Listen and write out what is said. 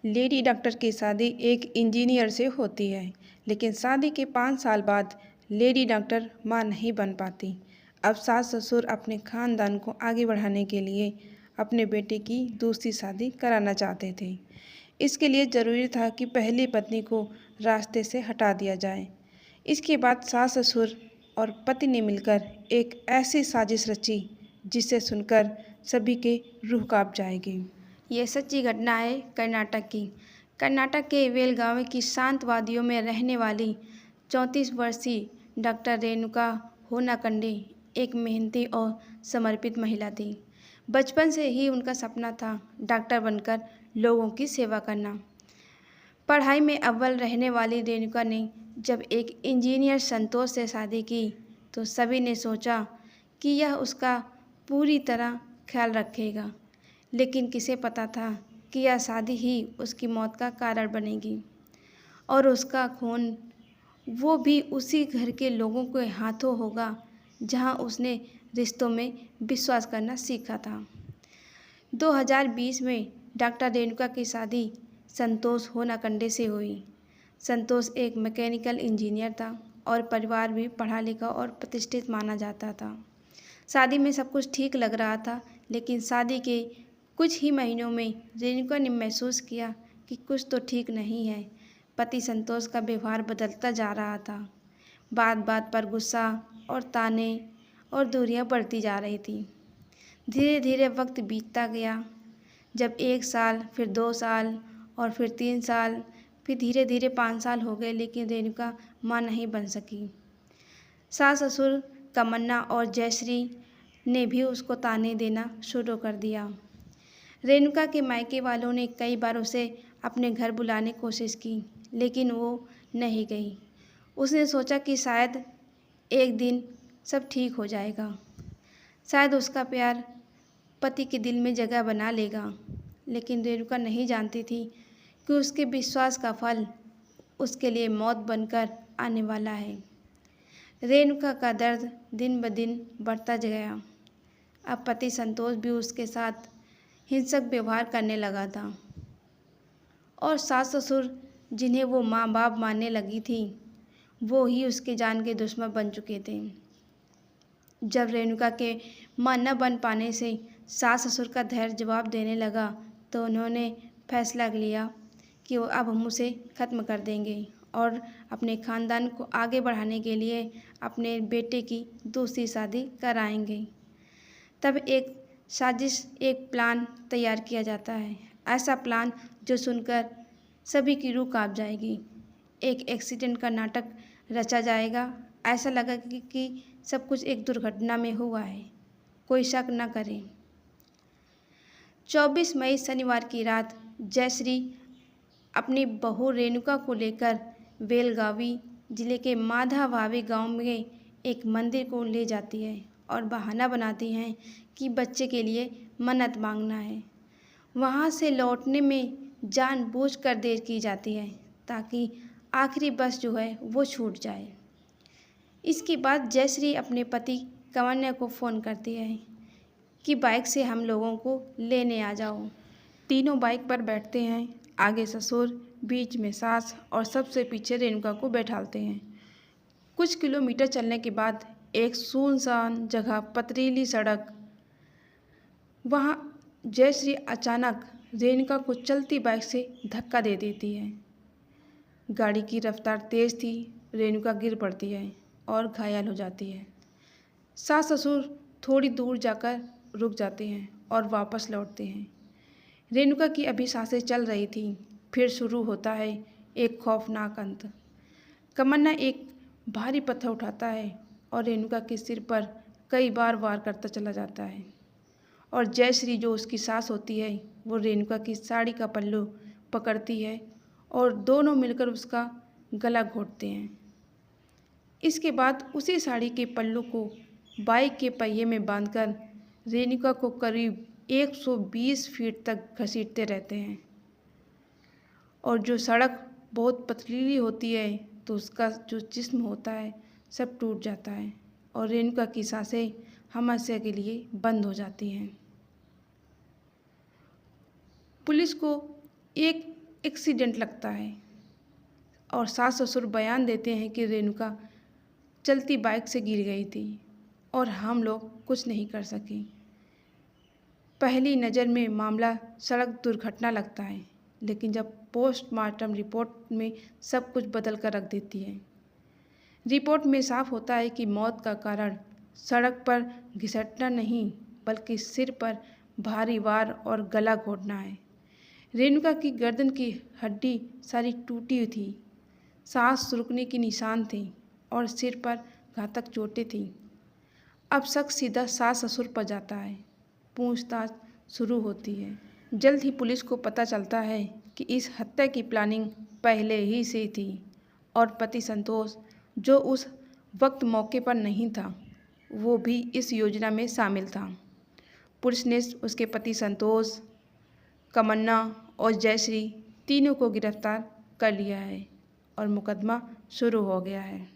Lady doctor की शादी एक इंजीनियर से होती है, लेकिन शादी के 5 साल बाद लेडी डॉक्टर मां नहीं बन पाती। अब सास ससुर अपने खानदान को आगे बढ़ाने के लिए अपने बेटे की दूसरी शादी कराना चाहते थे। इसके लिए ज़रूरी था कि पहली पत्नी को रास्ते से हटा दिया जाए। इसके बाद सास ससुर और पति ने मिलकर एक ऐसी साजिश रची जिसे सुनकर सभी के रूह कांप जाएगी। ये सच्ची घटना है कर्नाटक की। कर्नाटक के बेलगावी की शांत वादियों में रहने वाली 34 वर्षीय डॉक्टर रेणुका होनाकंडे एक मेहनती और समर्पित महिला थी। बचपन से ही उनका सपना था डॉक्टर बनकर लोगों की सेवा करना। पढ़ाई में अव्वल रहने वाली रेणुका ने जब एक इंजीनियर संतोष से शादी की तो सभी ने सोचा कि यह उसका पूरी तरह ख्याल रखेगा, लेकिन किसे पता था कि यह शादी ही उसकी मौत का कारण बनेगी और उसका खून वो भी उसी घर के लोगों के हाथों होगा जहां उसने रिश्तों में विश्वास करना सीखा था। 2020 में डॉक्टर रेणुका की शादी संतोष होनाकंडे से हुई। संतोष एक मैकेनिकल इंजीनियर था और परिवार भी पढ़ा लिखा और प्रतिष्ठित माना जाता था। शादी में सब कुछ ठीक लग रहा था, लेकिन शादी के कुछ ही महीनों में रेणुका ने महसूस किया कि कुछ तो ठीक नहीं है। पति संतोष का व्यवहार बदलता जा रहा था। बात बात पर गुस्सा और ताने और दूरियां बढ़ती जा रही थी। धीरे धीरे वक्त बीतता गया। जब 1 साल, फिर 2 साल और फिर 3 साल, फिर धीरे धीरे 5 साल हो गए, लेकिन रेणुका मां नहीं बन सकी। सास ससुर तमन्ना और जयश्री ने भी उसको ताने देना शुरू कर दिया। रेणुका के मायके वालों ने कई बार उसे अपने घर बुलाने की कोशिश की, लेकिन वो नहीं गई। उसने सोचा कि शायद एक दिन सब ठीक हो जाएगा, शायद उसका प्यार पति के दिल में जगह बना लेगा। लेकिन रेणुका नहीं जानती थी कि उसके विश्वास का फल उसके लिए मौत बनकर आने वाला है। रेणुका का दर्द दिन ब दिन बढ़ता गया। अब पति संतोष भी उसके साथ हिंसक व्यवहार करने लगा था और सास ससुर जिन्हें वो माँ बाप मानने लगी थी, वो ही उसके जान के दुश्मन बन चुके थे। जब रेणुका के मां न बन पाने से सास ससुर का धैर्य जवाब देने लगा, तो उन्होंने फैसला लिया कि वो अब हम उसे ख़त्म कर देंगे और अपने ख़ानदान को आगे बढ़ाने के लिए अपने बेटे की दूसरी शादी कराएंगे। तब एक साजिश, एक प्लान तैयार किया जाता है। ऐसा प्लान जो सुनकर सभी की रूह कांप जाएगी। एक एक्सीडेंट का नाटक रचा जाएगा। ऐसा लगा कि सब कुछ एक दुर्घटना में हुआ है, कोई शक न करे। 24 मई शनिवार की रात जयश्री अपनी बहू रेणुका को लेकर बेलगावी जिले के माधाभावी गांव में एक मंदिर को ले जाती है और बहाना बनाती हैं कि बच्चे के लिए मन्नत मांगना है। वहां से लौटने में जानबूझकर देर की जाती है ताकि आखिरी बस जो है वो छूट जाए। इसके बाद जयश्री अपने पति कमन्या को फ़ोन करती है कि बाइक से हम लोगों को लेने आ जाओ। तीनों बाइक पर बैठते हैं। आगे ससुर, बीच में सास और सबसे पीछे रेणुका को बैठालते हैं। कुछ किलोमीटर चलने के बाद एक सुनसान जगह, पथरीली सड़क, वहाँ जयश्री अचानक रेणुका को चलती बाइक से धक्का दे देती है। गाड़ी की रफ्तार तेज़ थी। रेणुका गिर पड़ती है और घायल हो जाती है। सास ससुर थोड़ी दूर जाकर रुक जाते हैं और वापस लौटते हैं। रेणुका की अभी सांसें चल रही थी। फिर शुरू होता है एक खौफनाक अंत। कमन्ना एक भारी पत्थर उठाता है और रेणुका के सिर पर कई बार वार करता चला जाता है और जयश्री जो उसकी सास होती है, वो रेणुका की साड़ी का पल्लू पकड़ती है और दोनों मिलकर उसका गला घोंटते हैं। इसके बाद उसी साड़ी के पल्लू को बाइक के पहिए में बांधकर रेणुका को करीब 120 फीट तक घसीटते रहते हैं और जो सड़क बहुत पथरीली होती है तो उसका जो जिस्म होता है सब टूट जाता है और रेणुका की सांसें हमेशा के लिए बंद हो जाती हैं। पुलिस को एक एक्सीडेंट लगता है और सास ससुर बयान देते हैं कि रेणुका चलती बाइक से गिर गई थी और हम लोग कुछ नहीं कर सके। पहली नज़र में मामला सड़क दुर्घटना लगता है, लेकिन जब पोस्टमार्टम रिपोर्ट में सब कुछ बदल कर रख देती है। रिपोर्ट में साफ होता है कि मौत का कारण सड़क पर घिसटना नहीं, बल्कि सिर पर भारी वार और गला घोटना है। रेणुका की गर्दन की हड्डी सारी टूटी हुई थी, सांस रुकने के निशान थे और सिर पर घातक चोटें थीं। अब शक सीधा सास ससुर पर जाता है। पूछताछ शुरू होती है। जल्द ही पुलिस को पता चलता है कि इस हत्या की प्लानिंग पहले ही से थी और पति संतोष, जो उस वक्त मौके पर नहीं था, वो भी इस योजना में शामिल था। पुलिस ने उसके पति संतोष, कमन्ना और जयश्री तीनों को गिरफ्तार कर लिया है और मुकदमा शुरू हो गया है।